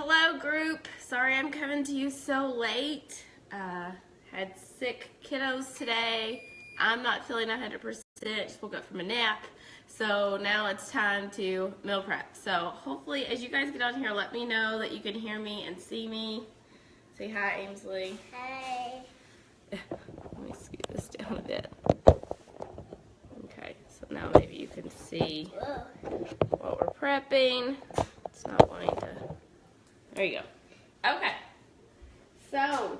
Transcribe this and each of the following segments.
Hello group, sorry I'm coming to you so late. Had sick kiddos today. I'm not feeling 100%, just woke up from a nap. So now it's time to meal prep. So hopefully as you guys get on here, let me know that you can hear me and see me. Say hi, Ainsley. Hi. Let me scoot this down a bit. Okay, so now maybe you can see what we're prepping. It's not wanting to. There you go. Okay. So,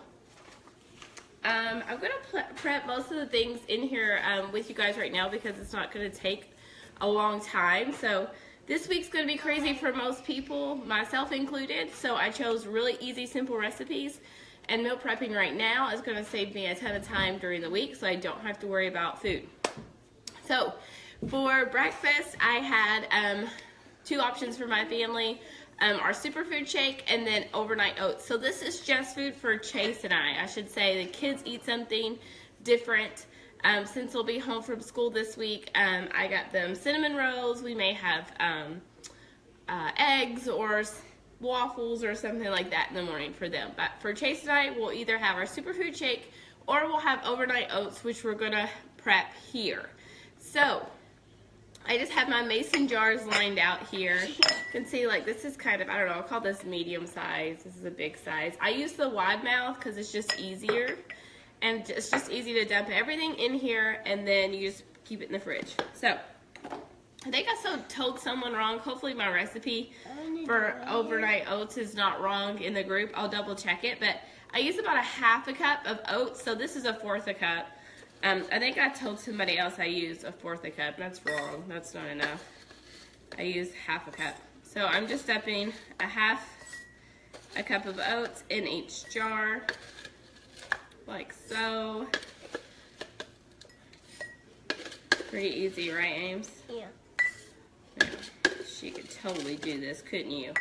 I'm going to prep most of the things in here with you guys right now because it's not going to take a long time. So, this week's going to be crazy for most people, myself included. So, I chose really easy, simple recipes. And meal prepping right now is going to save me a ton of time during the week so I don't have to worry about food. So, for breakfast, I had two options for my family. Our superfood shake and then overnight oats. So this is just food for Chase and I should say. The kids eat something different. Since they'll be home from school this week, I got them cinnamon rolls. We may have eggs or waffles or something like that in the morning for them. But for Chase and I, we'll either have our superfood shake or we'll have overnight oats, which we're going to prep here. So I just have my mason jars lined out here. You can see, like, this is kind of, I don't know, I'll call this medium size. This is a big size. I use the wide mouth because it's just easier. And it's just easy to dump everything in here, and then you just keep it in the fridge. So, I think I told someone wrong. Hopefully my recipe for overnight oats is not wrong in the group. I'll double check it. But I use about a half a cup of oats, so this is a fourth a cup. I think I told somebody else I used a fourth a cup. That's wrong. That's not enough. I use half a cup. So I'm just dumping a half a cup of oats in each jar, like so. Pretty easy, right, Ames? Yeah. She could totally do this, couldn't you?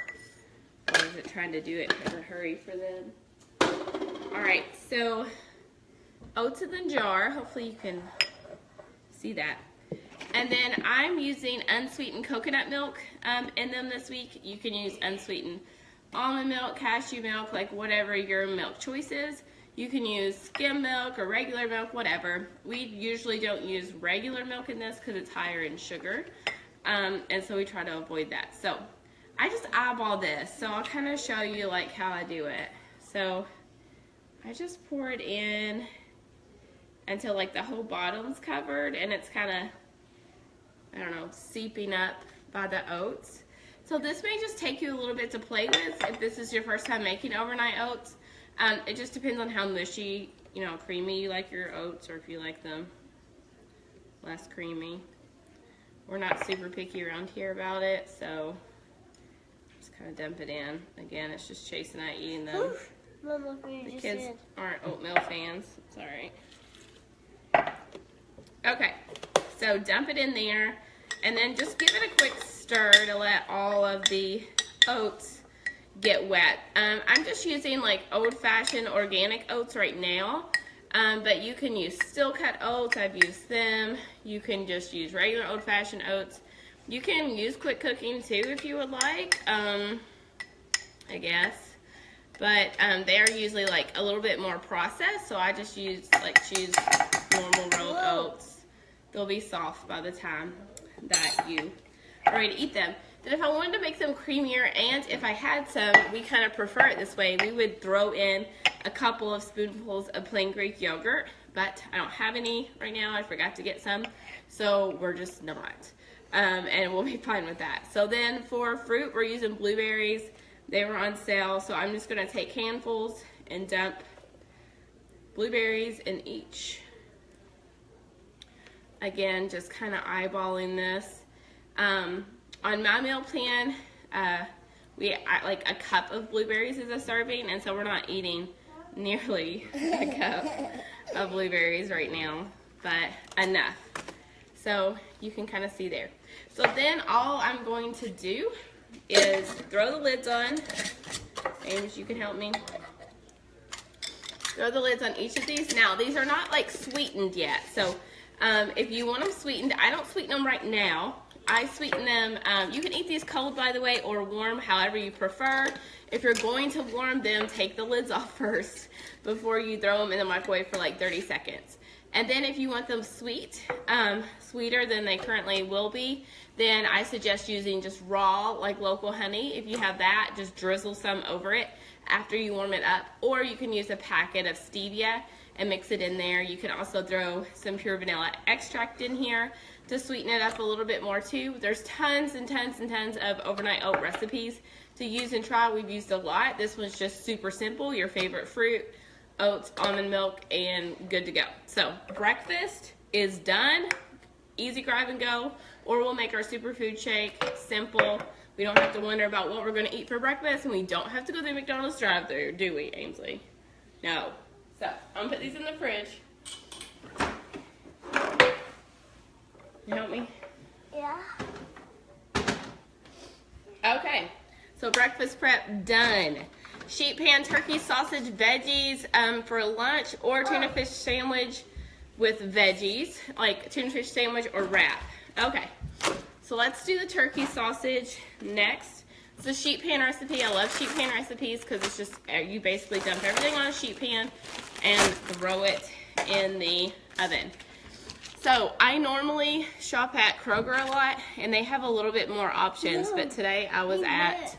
Or is it trying to do it in a hurry for them? Alright, so oats in the jar. Hopefully you can see that. And then I'm using unsweetened coconut milk in them this week. You can use unsweetened almond milk, cashew milk, like whatever your milk choice is. You can use skim milk or regular milk, whatever. We usually don't use regular milk in this because it's higher in sugar. And so we try to avoid that. So I just eyeball this. So I'll kind of show you like how I do it. So I just pour it in until like the whole bottom's covered and it's kind of, I don't know, seeping up by the oats. So this may just take you a little bit to play with if this is your first time making overnight oats. It just depends on how mushy, you know, creamy you like your oats or if you like them less creamy. We're not super picky around here about it, so just kind of dump it in. Again, it's just Chase and I eating them. Mama, The kids aren't oatmeal fans. It's all right. Okay, so dump it in there, and then just give it a quick stir to let all of the oats get wet. I'm just using like old-fashioned organic oats right now, but you can use steel-cut oats. I've used them. You can just use regular old-fashioned oats. You can use quick cooking too if you would like, I guess. But they are usually like a little bit more processed, so I just choose normal rolled oats. They'll be soft by the time that you are ready to eat them. Then if I wanted to make them creamier, and if I had some, we kind of prefer it this way, we would throw in a couple of spoonfuls of plain Greek yogurt, but I don't have any right now. I forgot to get some, so we're just not. And we'll be fine with that. So then for fruit, we're using blueberries. They were on sale, so I'm just going to take handfuls and dump blueberries in each. Again, just kind of eyeballing this. On my meal plan, like a cup of blueberries is a serving, and so we're not eating nearly a cup of blueberries right now, but enough. So you can kind of see there. So then all I'm going to do is throw the lids on. James, you can help me. Throw the lids on each of these. Now, these are not like sweetened yet. So if you want them sweetened, I don't sweeten them right now. I sweeten them. You can eat these cold, by the way, or warm, however you prefer. If you're going to warm them, take the lids off first before you throw them in the microwave for like 30 seconds. And then if you want them sweet, sweeter than they currently will be, then I suggest using just raw, like local honey. If you have that, just drizzle some over it after you warm it up. Or you can use a packet of stevia and mix it in there. You can also throw some pure vanilla extract in here to sweeten it up a little bit more too. There's tons and tons and tons of overnight oat recipes to use and try. We've used a lot. This one's just super simple. Your favorite fruit, oats, almond milk, and good to go. So breakfast is done. Easy grab and go. Or we'll make our superfood shake. Simple. We don't have to wonder about what we're going to eat for breakfast, and we don't have to go to the McDonald's drive-thru, do we, Ainsley? No. So I'm going to put these in the fridge. You help me? Yeah. Okay. So breakfast prep done. Sheet pan turkey sausage veggies for lunch, or tuna fish sandwich with veggies, like tuna fish sandwich or wrap. Okay, so let's do the turkey sausage next. It's a sheet pan recipe. I love sheet pan recipes because it's just, you basically dump everything on a sheet pan and throw it in the oven. So I normally shop at Kroger a lot, and they have a little bit more options, but today I was at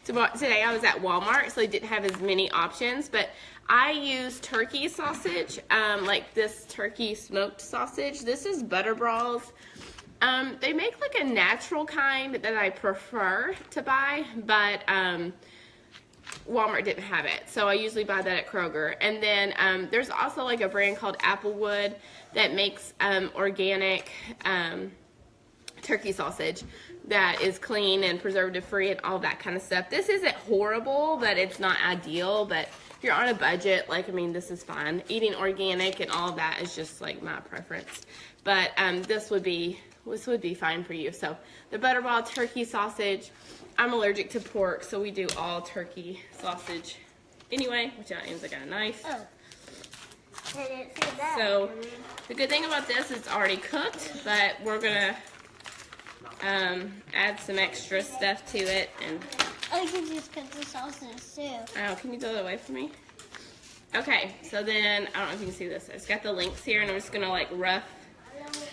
Walmart, so they didn't have as many options. But I use turkey sausage, like this turkey smoked sausage. This is Butterball's. They make like a natural kind that I prefer to buy, but Walmart didn't have it, so I usually buy that at Kroger. And then there's also like a brand called Applewood that makes organic turkey sausage that is clean and preservative free and all that kind of stuff. This isn't horrible, but it's not ideal. But if you're on a budget, like, I mean, this is fine. Eating organic and all that is just like my preference. But this would be fine for you. So the Butterball turkey sausage. I'm allergic to pork, so we do all turkey sausage anyway. Which out, Ames, I got a knife. Oh. I didn't see that. So the good thing about this is it's already cooked, but we're gonna add some extra stuff to it. And I can just cut the sausage too. oh, can you throw that away for me? Okay, so then I don't know if you can see this. It's got the links here, and I'm just gonna like rough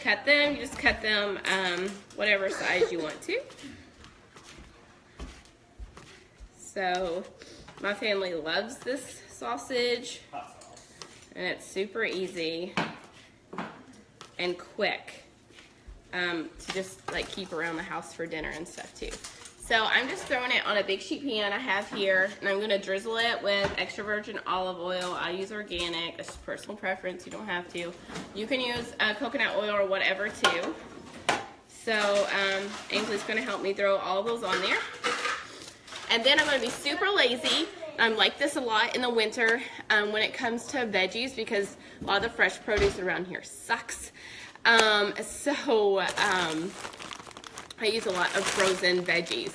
cut them. You just cut them whatever size you want to. So my family loves this sausage, and it's super easy and quick to just like keep around the house for dinner and stuff too. So I'm just throwing it on a big sheet pan I have here, and I'm gonna drizzle it with extra virgin olive oil. I use organic. It's just personal preference. You don't have to. You can use coconut oil or whatever too. So Ainsley's gonna help me throw all of those on there. And then I'm going to be super lazy. I'm like this a lot in the winter when it comes to veggies, because a lot of the fresh produce around here sucks. I use a lot of frozen veggies.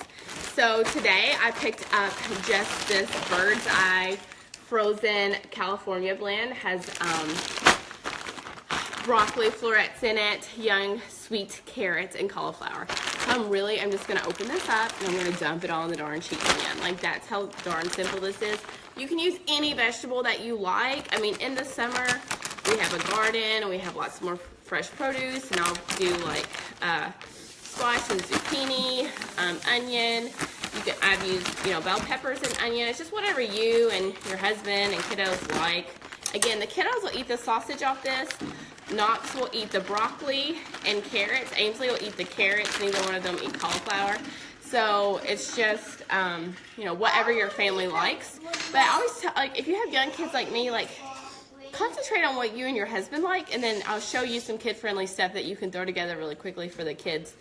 So today I picked up just this Bird's Eye frozen California blend. Has broccoli florets in it, young sweet carrots, and cauliflower. I'm just gonna open this up and I'm gonna dump it all in the darn sheet pan. Like, that's how darn simple this is. You can use any vegetable that you like. I mean, in the summer, we have a garden and we have lots more fresh produce, and I'll do like squash and zucchini, onion. I've used, bell peppers and onion. It's just whatever you and your husband and kiddos like. Again, the kiddos will eat the sausage off this. Knox will eat the broccoli and carrots. Ainsley will eat the carrots. Neither one of them eat cauliflower. So it's just, whatever your family likes. But I always tell, like, if you have young kids like me, like, concentrate on what you and your husband like, and then I'll show you some kid-friendly stuff that you can throw together really quickly for the kids.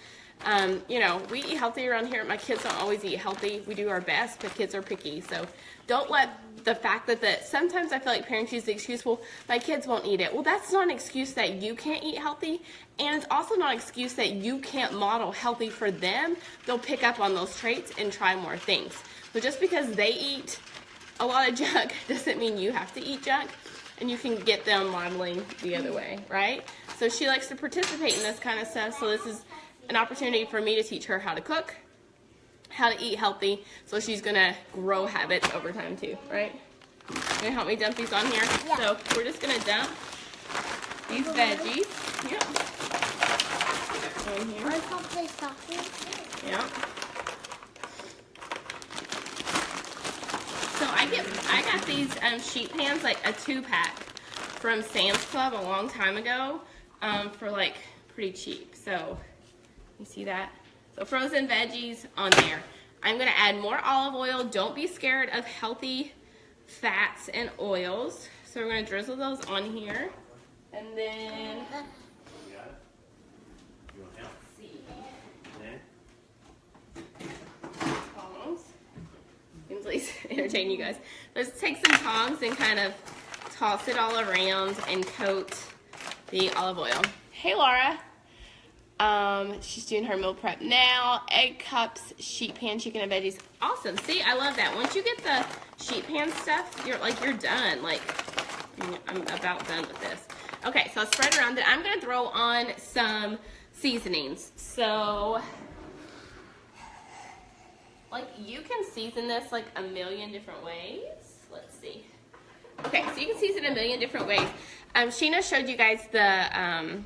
We eat healthy around here. My kids don't always eat healthy. We do our best, but kids are picky. So don't let the fact that sometimes I feel like parents use the excuse, well, my kids won't eat it. Well, that's not an excuse that you can't eat healthy, and it's also not an excuse that you can't model healthy for them. They'll pick up on those traits and try more things. So just because they eat a lot of junk doesn't mean you have to eat junk, and you can get them modeling the other way, right? So she likes to participate in this kind of stuff. So this is an opportunity for me to teach her how to cook, how to eat healthy, so she's gonna grow habits over time too, right? You gonna help me dump these on here? Yeah. So we're just gonna dump these veggies. Yep. On here. I thought they sausage. Yep. So I got these sheet pans, like a 2-pack from Sam's Club a long time ago, for like pretty cheap. So you see that? So frozen veggies on there. I'm gonna add more olive oil. Don't be scared of healthy fats and oils. So we're gonna drizzle those on here. And then, tongs. Ainsley's entertaining you guys. Let's take some tongs and kind of toss it all around and coat the olive oil. Hey, Laura. She's doing her meal prep now. Egg cups, sheet pan, chicken and veggies. Awesome. See, I love that. Once you get the sheet pan stuff, you're done. Like, I'm about done with this. Okay, so I'll spread around. Then I'm gonna throw on some seasonings. So, like, you can season this like a million different ways. Let's see. Okay, so you can season a million different ways. Sheena showed you guys the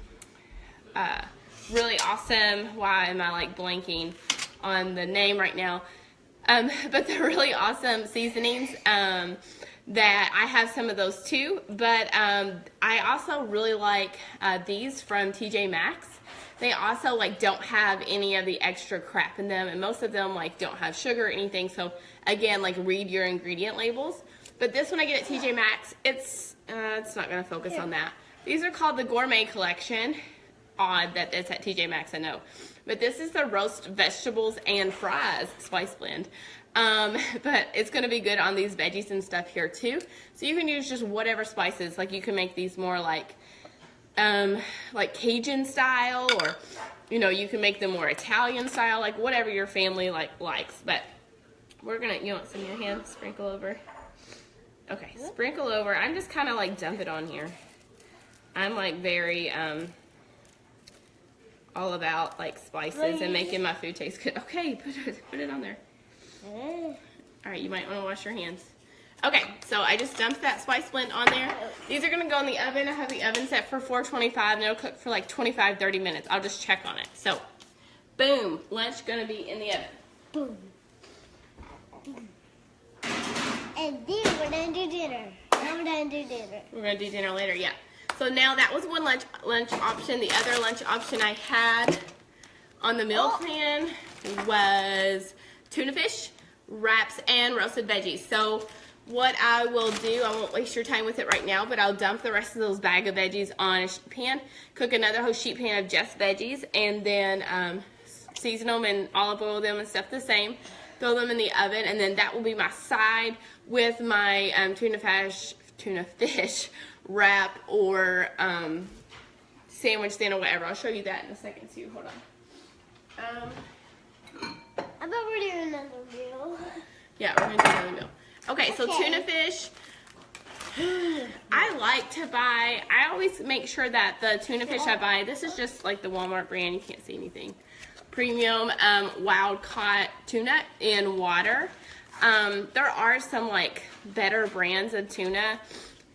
really awesome, why am I like blanking on the name right now, but the really awesome seasonings, that I have some of those too, but I also really like these from TJ Maxx. They also like don't have any of the extra crap in them, and most of them like don't have sugar or anything, so again, like read your ingredient labels. But this one I get at TJ Maxx, it's not gonna focus on that. These are called the Gourmet Collection. Odd that it's at TJ Maxx, I know. But this is the roast vegetables and fries spice blend. But it's gonna be good on these veggies and stuff here too. So you can use just whatever spices. Like you can make these more like Cajun style, or you know, you can make them more Italian style, like whatever your family likes. But we're gonna, you want some in your hand? Sprinkle over. Okay, sprinkle over. I'm just kind of like dump it on here. I'm like very all about like spices and making my food taste good. Okay, put it on there. All right, you might want to wash your hands. Okay, so I just dumped that spice blend on there. These are gonna go in the oven. I have the oven set for 425 and it'll cook for like 25-30 minutes. I'll just check on it. So, boom, lunch gonna be in the oven. Boom. And then we're gonna do dinner. Then we're gonna do dinner. We're gonna do dinner later, yeah. So now that was one lunch option. The other lunch option I had on the meal plan was tuna fish, wraps, and roasted veggies. So what I will do, I won't waste your time with it right now, but I'll dump the rest of those bag of veggies on a sheet pan, cook another whole sheet pan of just veggies, and then season them and olive oil them and stuff the same. Throw them in the oven, and then that will be my side with my tuna fish wrap or sandwich stand or whatever. I'll show you that in a second too. Hold on. I bet we're doing another meal. Yeah, we're gonna do another meal. Okay, so tuna fish. I like to buy, I always make sure that the tuna fish I buy, this is just like the Walmart brand, you can't see anything. Premium wild caught tuna in water. There are some like better brands of tuna,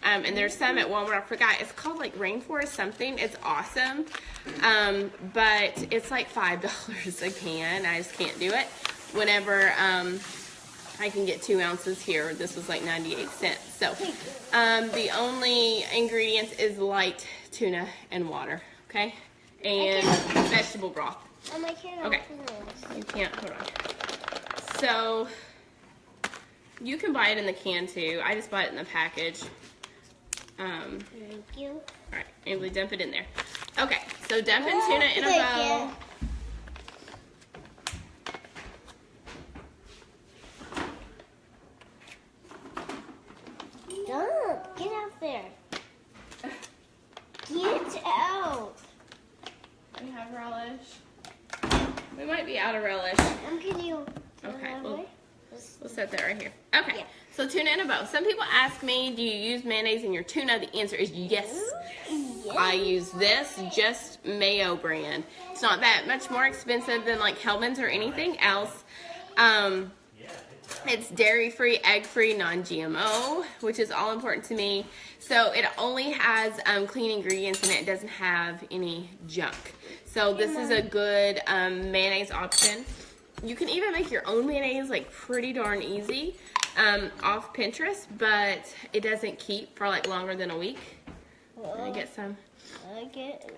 and there's some at Walmart. I forgot, it's called like Rainforest something. It's awesome, but it's like $5 a can. I just can't do it. Whenever I can get 2 ounces here, this was like 98 cents. So the only ingredients is light tuna and water, okay, and vegetable broth. Okay, you can't, hold on. So, you can buy it in the can too. I just bought it in the package. Thank you. Alright, and we dump it in there. Okay, so dumping tuna in a bowl. Dump, get out there. Get out. We have relish. We might be out of relish. Can you? Okay, we'll set that right here. Okay, so tuna in a bowl. Some people ask me, do you use mayonnaise in your tuna? The answer is yes. Yes. I use this, just Mayo brand. It's not that much more expensive than like Hellmann's or anything else. It's dairy-free, egg-free, non-GMO, which is all important to me. So it only has clean ingredients and it doesn't have any junk. So this is a good mayonnaise option. You can even make your own mayonnaise like pretty darn easy off Pinterest, but it doesn't keep for like longer than a week. I get some.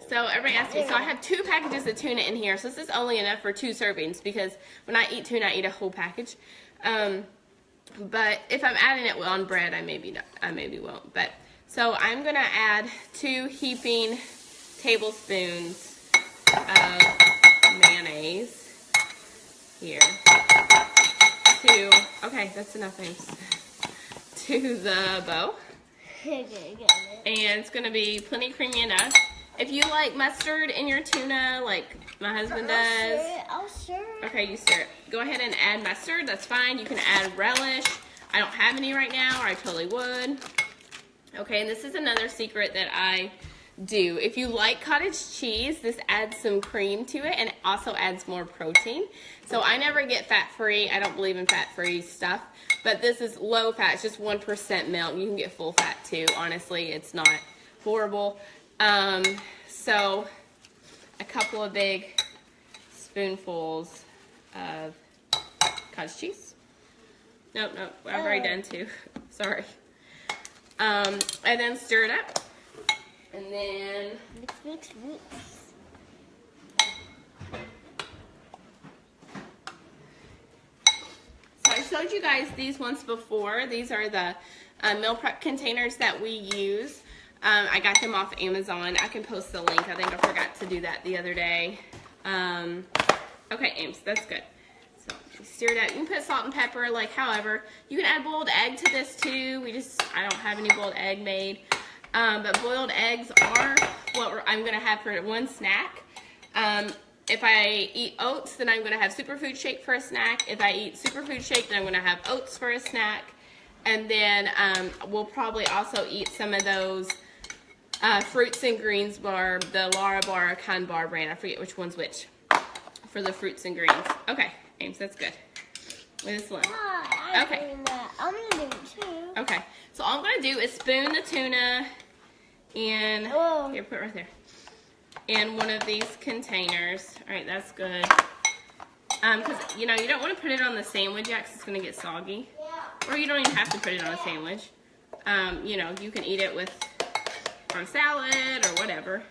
So everybody asked me, so I have 2 packages of tuna in here. So this is only enough for 2 servings because when I eat tuna, I eat a whole package. But if I'm adding it on bread, I maybe won't. But so I'm gonna add 2 heaping tablespoons of mayonnaise here okay, that's enough, to the bowl. And it's gonna be plenty creamy enough. If you like mustard in your tuna, like my husband does. I'll stir it. Okay, you stir it. Go ahead and add mustard, that's fine. You can add relish. I don't have any right now, or I totally would. Okay, and this is another secret that I do. If you like cottage cheese, this adds some cream to it and it also adds more protein. So I never get fat-free. I don't believe in fat-free stuff. But this is low fat, it's just 1% milk. You can get full fat too, honestly. It's not horrible. So a couple of big spoonfuls of cottage cheese. Nope, I've already done 2. Sorry. And then stir it up. And then Mix. So I showed you guys these once before. These are the meal prep containers that we use. I got them off Amazon. I can post the link. I think I forgot to do that the other day. Okay, Ames, that's good. So stir it up. You can put salt and pepper, like however. You can add boiled egg to this too. I don't have any boiled egg made. But boiled eggs are what I'm going to have for one snack. If I eat oats, then I'm going to have superfood shake for a snack. If I eat superfood shake, then I'm going to have oats for a snack. And then we'll probably also eat some of those fruits and greens bar, the Larabar Kind Bar brand. I forget which one's which for the fruits and greens. Okay, Ames, that's good. With this one. Okay. I'm going to do it too. Okay, so all I'm going to do is spoon the tuna in, here, put it right there, in one of these containers. All right, that's good. Because, you know, you don't want to put it on the sandwich yet because it's going to get soggy. Or you don't even have to put it on a sandwich. You know, you can eat it with, on salad or whatever.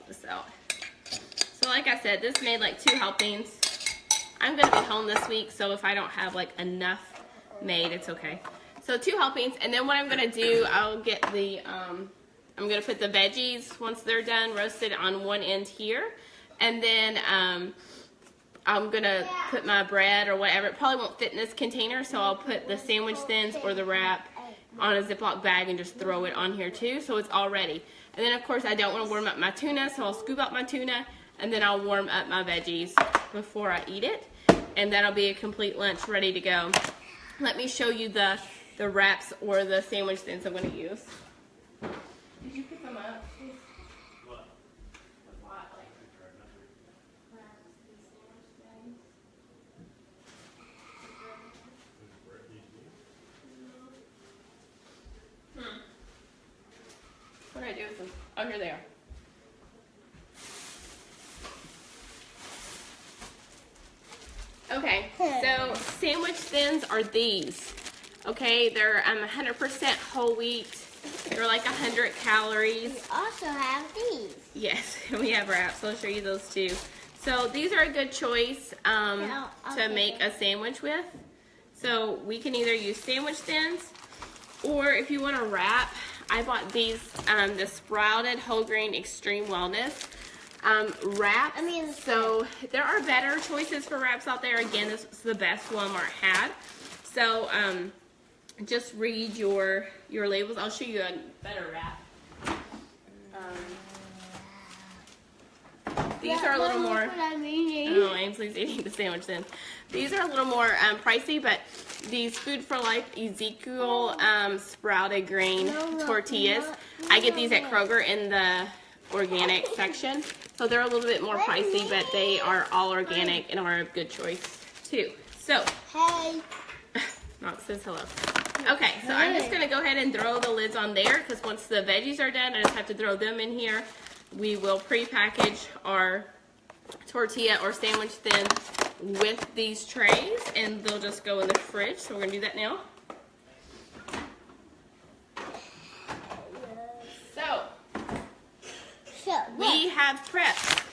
This out. So like I said, this made like 2 helpings. I'm going to be home this week, so if I don't have like enough made, it's okay. So 2 helpings, and then what I'm going to do, I'll get the, I'm going to put the veggies, once they're done, roasted on one end here. And then I'm going to put my bread or whatever. It probably won't fit in this container, so I'll put the sandwich thins or the wrap on a Ziploc bag and just throw it on here too, so it's all ready. And then of course I don't want to warm up my tuna, so I'll scoop out my tuna and then I'll warm up my veggies before I eat it. And that'll be a complete lunch ready to go. Let me show you the wraps or the sandwich thins I'm going to use. Did you pick them up? What? What did I do with them? Oh, here they are. Okay, so sandwich thins are these. Okay, they're 100% whole wheat. They're like 100 calories. We also have these. Yes, we have wraps. I'll show you those too. So these are a good choice to make a sandwich with. So we can either use sandwich thins, or if you want to wrap, I bought these, the Sprouted Whole Grain Extreme Wellness wraps. So there are better choices for wraps out there. Again, this is the best Walmart had. So just read your labels. I'll show you a better wrap. These are a little more. I Oh, Ainsley's eating the sandwich then. These are a little more pricey, but these Food for Life Ezekiel sprouted grain tortillas, I get these at Kroger in the organic section. So they're a little bit more pricey, but they are all organic and are a good choice too. So, Hey. Knox says hello. Okay, so I'm just going to go ahead and throw the lids on there because once the veggies are done, I just have to throw them in here. We will pre-package our tortilla or sandwich thin with these trays and they'll just go in the fridge. So we're going to do that now. So, we have prepped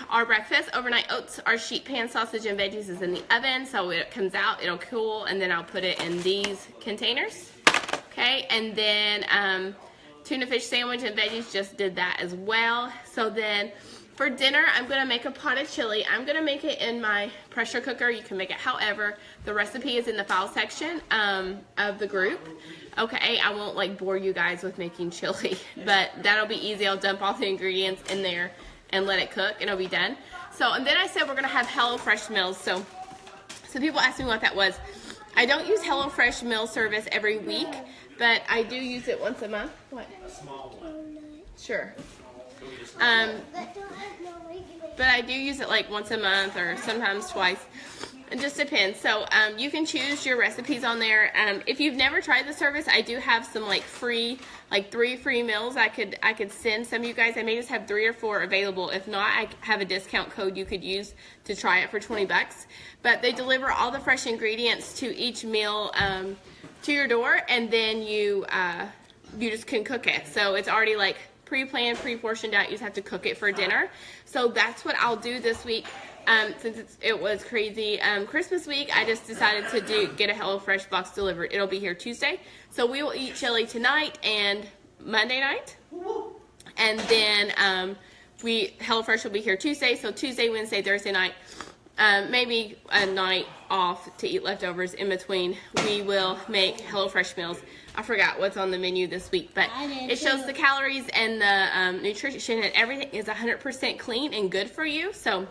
our breakfast. Overnight oats, our sheet pan sausage and veggies is in the oven. So when it comes out, it'll cool and then I'll put it in these containers. Okay, and then tuna fish sandwich and veggies just did that as well. So then for dinner, I'm going to make a pot of chili. I'm going to make it in my pressure cooker. You can make it however. The recipe is in the file section of the group. Okay, I won't like bore you guys with making chili, but that'll be easy. I'll dump all the ingredients in there and let it cook and it'll be done. So, and then I said we're going to have HelloFresh meals. So people asked me what that was. I don't use HelloFresh meal service every week, but I do use it once a month. What? A small one. Sure. But I do use it like once a month or sometimes twice. It just depends. So you can choose your recipes on there. If you've never tried the service, I do have some like free, like 3 free meals I could send some of you guys. I may just have 3 or 4 available. If not, I have a discount code you could use to try it for 20 bucks. But they deliver all the fresh ingredients to each meal to your door, and then you just can cook it. So it's already like pre-planned, pre-portioned out. You just have to cook it for dinner. So that's what I'll do this week. Since it was crazy Christmas week, I just decided to get a HelloFresh box delivered. It'll be here Tuesday. So we will eat chili tonight and Monday night. And then HelloFresh will be here Tuesday. So Tuesday, Wednesday, Thursday night, maybe a night off to eat leftovers in between. We will make HelloFresh meals. I forgot what's on the menu this week, but it shows the calories and the nutrition, and everything is 100% clean and good for you. So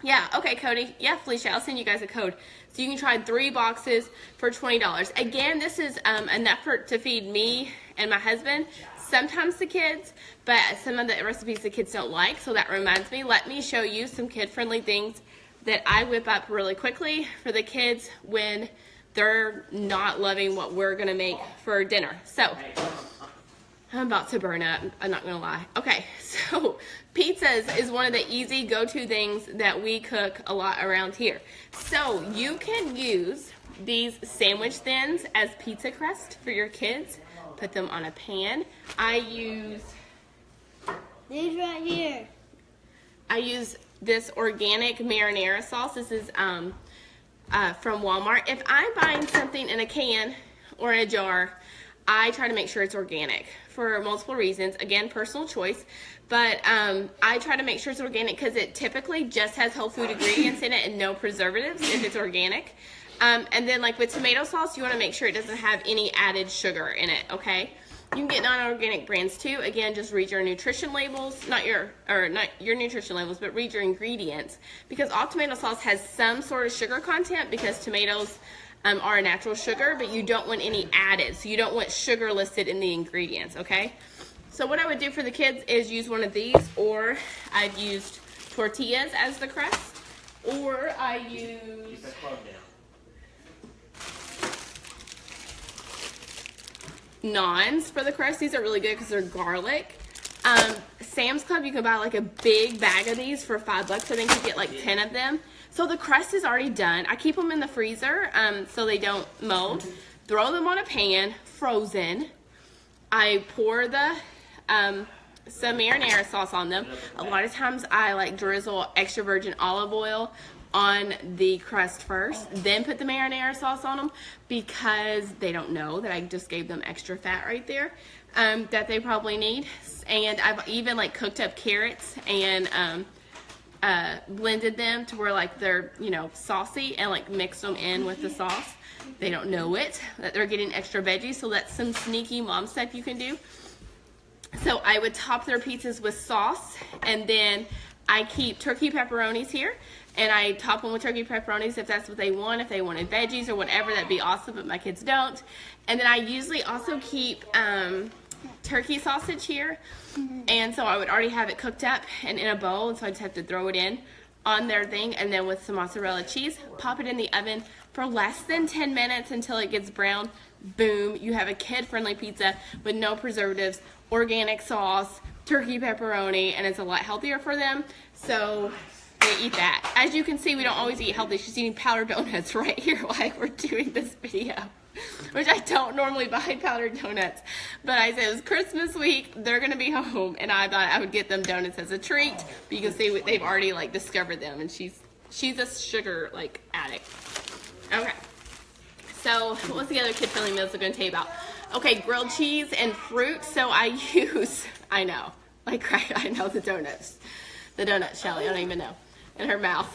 yeah, okay, Cody. Yeah, Felicia, I'll send you guys a code. So you can try 3 boxes for $20. Again, this is enough to feed me and my husband, sometimes the kids, but some of the recipes the kids don't like. So that reminds me, let me show you some kid-friendly things that I whip up really quickly for the kids when they're not loving what we're going to make for dinner. So I'm about to burn up. I'm not going to lie. Okay, so pizzas is one of the easy go-to things that we cook a lot around here. So you can use these sandwich thins as pizza crust for your kids. Put them on a pan. I use These right here. I use this organic marinara sauce. This is from Walmart. If I'm buying something in a can or in a jar, I try to make sure it's organic for multiple reasons. Again, personal choice. But I try to make sure it's organic because it typically just has whole food ingredients in it and no preservatives if it's organic. And then like with tomato sauce, you want to make sure it doesn't have any added sugar in it, okay? You can get non-organic brands too. Again, just read your nutrition labels, not your nutrition labels, but read your ingredients, because all tomato sauce has some sort of sugar content because tomatoes are a natural sugar, but you don't want any added. So you don't want sugar listed in the ingredients, okay? So what I would do for the kids is use one of these, or I've used tortillas as the crust, or I use Keep the club down. Naans for the crust. These are really good because they're garlic. Sam's Club, you can buy like a big bag of these for $5. I think you get like 10 of them. So the crust is already done. I keep them in the freezer so they don't mold. Throw them on a pan, frozen. I pour the some marinara sauce on them. A lot of times I like drizzle extra virgin olive oil on the crust first, then put the marinara sauce on them, because they don't know that I just gave them extra fat right there that they probably need. And I've even like cooked up carrots and blended them to where like they're, you know, saucy, and like mixed them in with the sauce. They don't know it, that they're getting extra veggies, so that's some sneaky mom stuff you can do. So I would top their pizzas with sauce, and then I keep turkey pepperonis here, and I top them with turkey pepperonis if that's what they want. If they wanted veggies or whatever, that'd be awesome, but my kids don't. And then I usually also keep turkey sausage here, and so I would already have it cooked up and in a bowl, and so I just have to throw it in on their thing, and then with some mozzarella cheese, pop it in the oven for less than 10 minutes until it gets brown. Boom, you have a kid-friendly pizza with no preservatives, organic sauce, turkey pepperoni, and it's a lot healthier for them, so they eat that. As you can see, we don't always eat healthy. She's eating powdered donuts right here while we're doing this video, which I don't normally buy powdered donuts, but I said it was Christmas week, they're gonna be home, and I thought I would get them donuts as a treat, but you can see they've already like discovered them, and she's a sugar like addict. Okay, so what's the other kid-friendly meals I'm gonna tell you about? Okay, grilled cheese and fruit. So I use, I know, like I know the donut Shelly, I don't even know, in her mouth.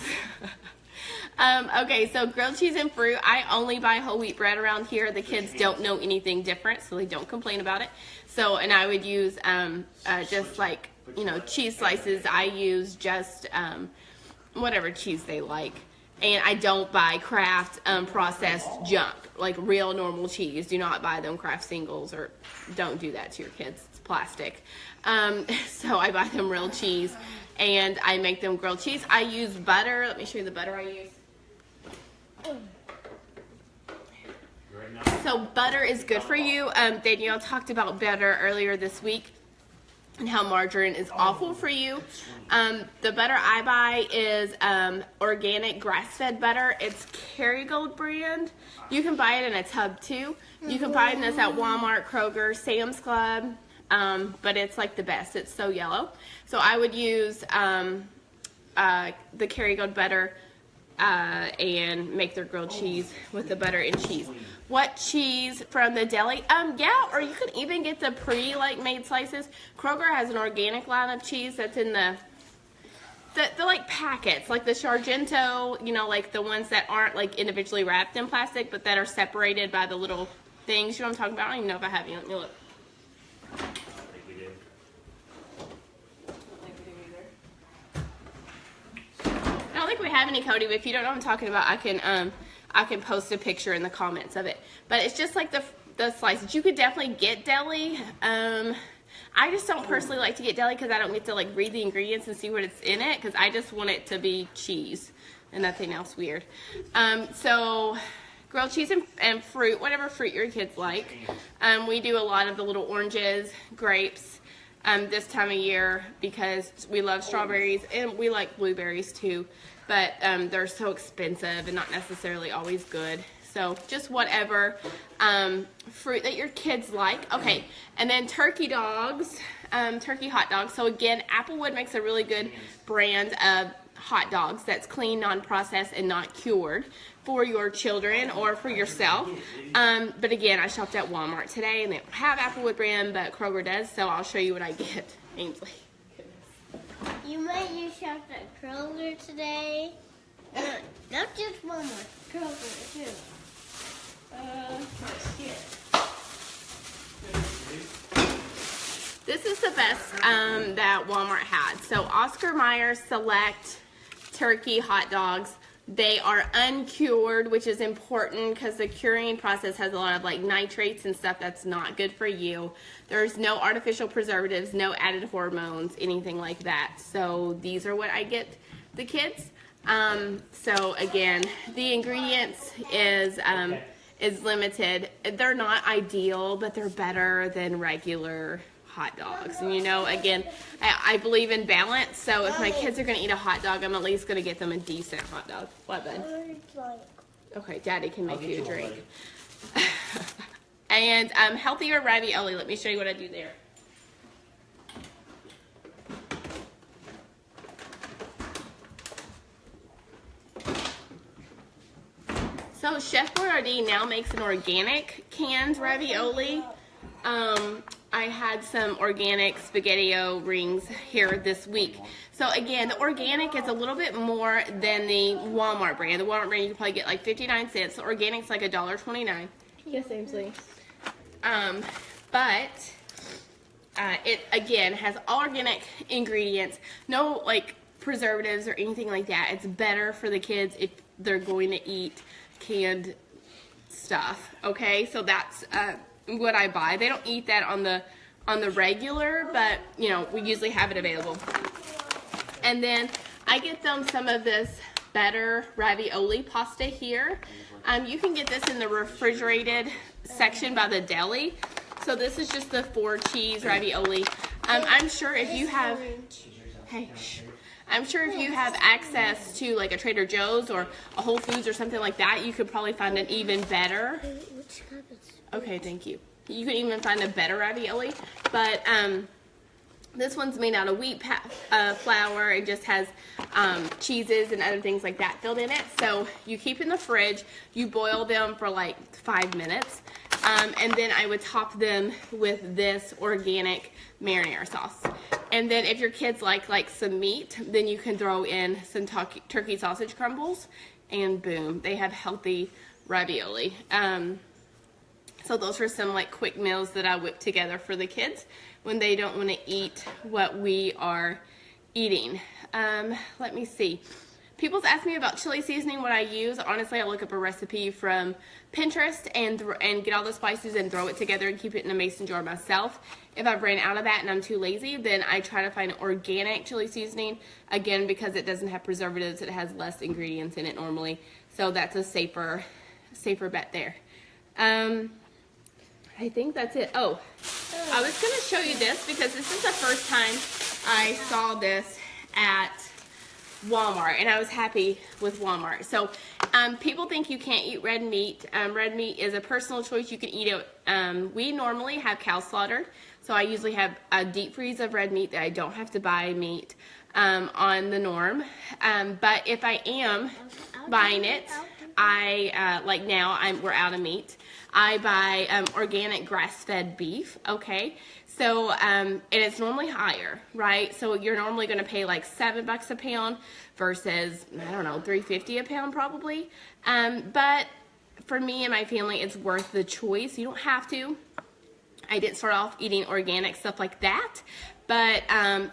Okay, so grilled cheese and fruit. I only buy whole wheat bread around here. The kids don't know anything different, so they don't complain about it. So, and I would use just like, you know, cheese slices. I use just whatever cheese they like. And I don't buy Kraft processed junk, like real normal cheese. Do not buy them Kraft singles, or don't do that to your kids. It's plastic. So I buy them real cheese, and I make them grilled cheese. I use butter. Let me show you the butter I use. So butter is good for you. Danielle talked about butter earlier this week and how margarine is awful for you. The butter I buy is organic grass-fed butter. It's Kerrygold brand. You can buy it in a tub too. You can buy this at Walmart, Kroger, Sam's Club, but it's like the best. It's so yellow. So I would use the Kerrygold butter and make their grilled cheese with the butter and cheese. What cheese from the deli? Yeah, or you could even get the made slices. Kroger has an organic line of cheese that's in the like packets, like the Sargento, you know, like the ones that aren't like individually wrapped in plastic, but that are separated by the little things. You know what I'm talking about? I don't even know if I have any. Let me look. I think we do. I don't think we have any, Cody, but if you don't know what I'm talking about, I can post a picture in the comments of it. But it's just like the slices. You could definitely get deli. I just don't personally like to get deli because I don't get to like read the ingredients and see what it's in it, because I just want it to be cheese and nothing else weird. So grilled cheese and fruit, whatever fruit your kids like. We do a lot of the little oranges, grapes, this time of year because we love strawberries, and we like blueberries too, but they're so expensive and not necessarily always good. So just whatever fruit that your kids like. Okay, and then turkey dogs, turkey hot dogs. So again, Applewood makes a really good brand of hot dogs that's clean, non-processed, and not cured for your children or for yourself. But again, I shopped at Walmart today, and they don't have Applewood brand, but Kroger does, so I'll show you what I get. Ainsley. You might use shop at Kroger today. Not just Walmart, Kroger too. This is the best that Walmart had. So Oscar Mayer Select turkey hot dogs. They are uncured, which is important because the curing process has a lot of like nitrates and stuff that's not good for you. There's no artificial preservatives, no added hormones, anything like that. So these are what I get the kids. So again, the ingredients is limited. They're not ideal, but they're better than regular hot dogs. And you know, again, I believe in balance, so if my kids are going to eat a hot dog, I'm at least going to get them a decent hot dog. What, bud? Okay, Daddy can make you a drink. And healthier ravioli. Let me show you what I do there. So Chef Boyardee now makes an organic canned ravioli. I had some organic SpaghettiO rings here this week. So again, the organic is a little bit more than the Walmart brand. The Walmart brand you can probably get like 59 cents. The organic's like $1.29. Yes, Ainsley. But it again has all organic ingredients. No like preservatives or anything like that. It's better for the kids if they're going to eat canned stuff. Okay, so that's what I buy. They don't eat that on the regular, but you know, we usually have it available. And then I get them some of this better ravioli pasta here. You can get this in the refrigerated section by the deli. So this is just the 4-cheese ravioli. I'm sure if you have, hey, I'm sure if you have access to like a Trader Joe's or a Whole Foods or something like that, you could probably find an even better. Okay, thank you. You can even find a better ravioli, but this one's made out of wheat flour. It just has cheeses and other things like that filled in it. So you keep in the fridge. You boil them for like 5 minutes. And then I would top them with this organic marinara sauce. And then if your kids like some meat, then you can throw in some turkey sausage crumbles. And boom, they have healthy ravioli. So those are some like quick meals that I whip together for the kids when they don't want to eat what we are eating. Let me see. People's asked me about chili seasoning, what I use. Honestly, I look up a recipe from Pinterest and get all the spices and throw it together and keep it in a mason jar myself. If I've ran out of that and I'm too lazy, then I try to find organic chili seasoning. Again, because it doesn't have preservatives, it has less ingredients in it normally. So that's a safer bet there. I think that's it. Oh, I was going to show you this because this is the first time I saw this at Walmart, and I was happy with Walmart. So people think you can't eat red meat. Red meat is a personal choice. You can eat it. We normally have cow slaughtered, so I usually have a deep freeze of red meat that I don't have to buy meat on the norm. But if I am buying it, like now we're out of meat. I buy organic grass-fed beef, okay? So, and it's normally higher, right? So you're normally gonna pay like $7 a pound versus, I don't know, $3.50 a pound probably. But for me and my family, it's worth the choice. You don't have to. I didn't start off eating organic stuff like that. But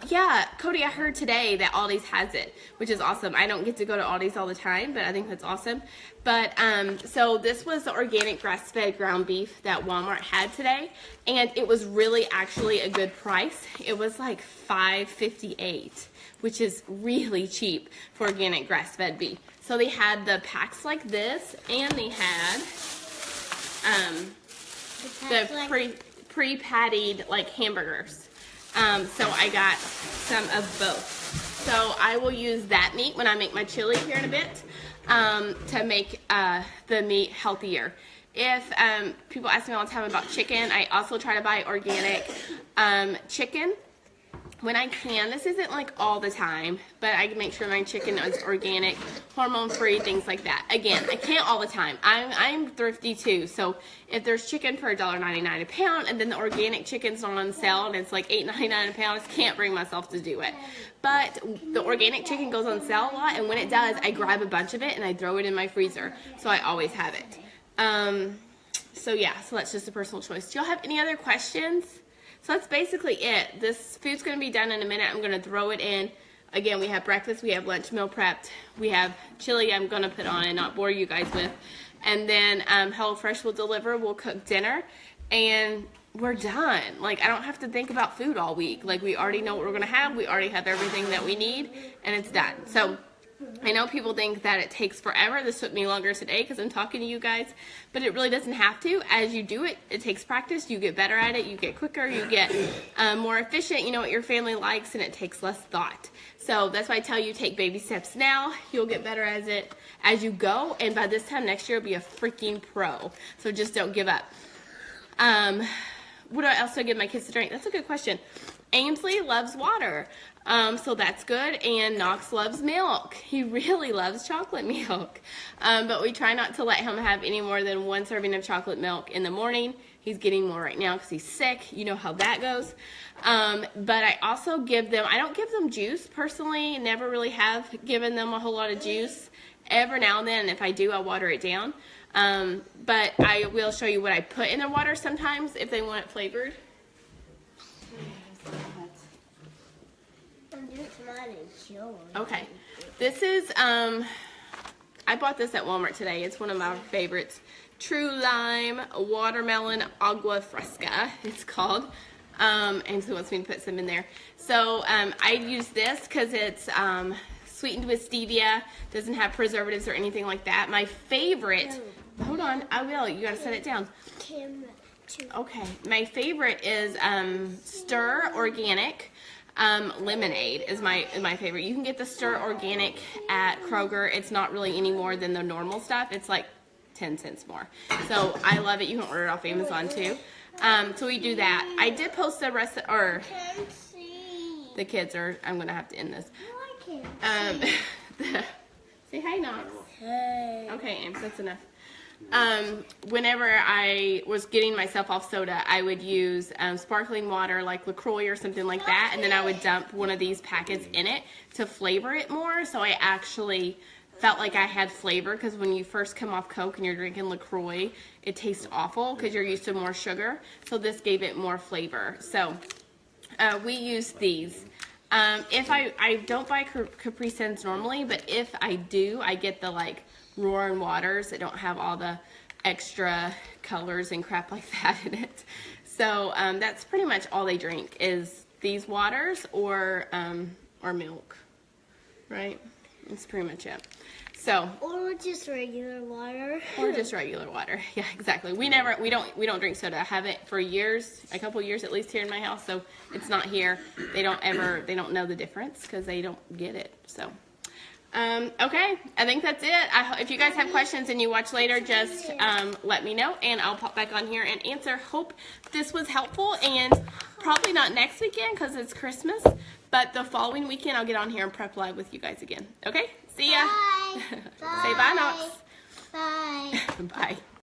yeah, Cody, I heard today that Aldi's has it, which is awesome. I don't get to go to Aldi's all the time, but I think that's awesome. But so this was the organic grass-fed ground beef that Walmart had today, and it was really actually a good price. It was like $5.58, which is really cheap for organic grass-fed beef. So they had the packs like this, and they had the pre-pattied like hamburgers. So I got some of both. So I will use that meat when I make my chili here in a bit to make the meat healthier. If people ask me all the time about chicken, I also try to buy organic chicken when I can. This isn't like all the time, but I can make sure my chicken is organic, hormone-free, things like that. Again, I can't all the time. I'm thrifty too, so if there's chicken for $1.99 a pound and then the organic chicken's not on sale and it's like $8.99 a pound, I can't bring myself to do it. But the organic chicken goes on sale a lot, and when it does, I grab a bunch of it and I throw it in my freezer, so I always have it. So yeah, so that's just a personal choice. Do y'all have any other questions? So that's basically it. This food's going to be done in a minute. I'm going to throw it in. Again, we have breakfast, we have lunch, meal prepped, we have chili I'm going to put on and not bore you guys with. And then HelloFresh will deliver, we'll cook dinner, and we're done. Like, I don't have to think about food all week. Like, we already know what we're going to have. We already have everything that we need, and it's done. So I know people think that it takes forever. This took me longer today because I'm talking to you guys, but it really doesn't have to. As you do it, it takes practice. You get better at it. You get quicker. You get more efficient. You know what your family likes, and it takes less thought. So that's why I tell you, take baby steps now. You'll get better at it as you go, and by this time next year, you'll be a freaking pro. So just don't give up. What else do I give my kids to drink? That's a good question. Ainsley loves water. So that's good, and Knox loves milk. He really loves chocolate milk. But we try not to let him have any more than 1 serving of chocolate milk in the morning. He's getting more right now because he's sick. You know how that goes. But I also give them, I don't give them juice personally. Never really have given them a whole lot of juice. Every now and then, if I do, I'll water it down. But I will show you what I put in their water sometimes if they want it flavored. It's mine and yours. Okay. This is, I bought this at Walmart today. It's one of my favorites. True Lime Watermelon Agua Fresca, it's called. Ainsley wants me to put some in there. So I use this because it's sweetened with stevia, doesn't have preservatives or anything like that. My favorite, hold on, I will. You gotta set it down. Okay, my favorite is Stir Organic Lemonade is my favorite. You can get the Stir Organic at Kroger. It's not really any more than the normal stuff. It's like 10 cents more. So I love it. You can order it off Amazon too. So we do that. I did post the rest of, or Can't see. the kids are, I'm gonna have to end this. No, I can't. Say hi, Knox. Hey. Okay, Ames, that's enough. Whenever I was getting myself off soda, I would use sparkling water like LaCroix or something like that, and then I would dump one of these packets in it to flavor it more, so I actually felt like I had flavor, because when you first come off Coke and you're drinking LaCroix, it tastes awful because you're used to more sugar, so this gave it more flavor. So we use these. If I don't buy Capri Suns normally, but if I do, I get the like Roaring Waters that don't have all the extra colors and crap like that in it. So that's pretty much all they drink is these waters or milk, right? That's pretty much it. So Or just regular water. or just regular water. Yeah, exactly. We don't drink soda. I haven't for years, a couple years at least here in my house. So it's not here. They don't know the difference because they don't get it. So. Okay, I think that's it. If you guys have questions and you watch later, just let me know and I'll pop back on here and answer. Hope this was helpful, and probably not next weekend because it's Christmas, but the following weekend I'll get on here and prep live with you guys again. Okay, see ya. Bye. Say bye, Knox. Bye. Bye.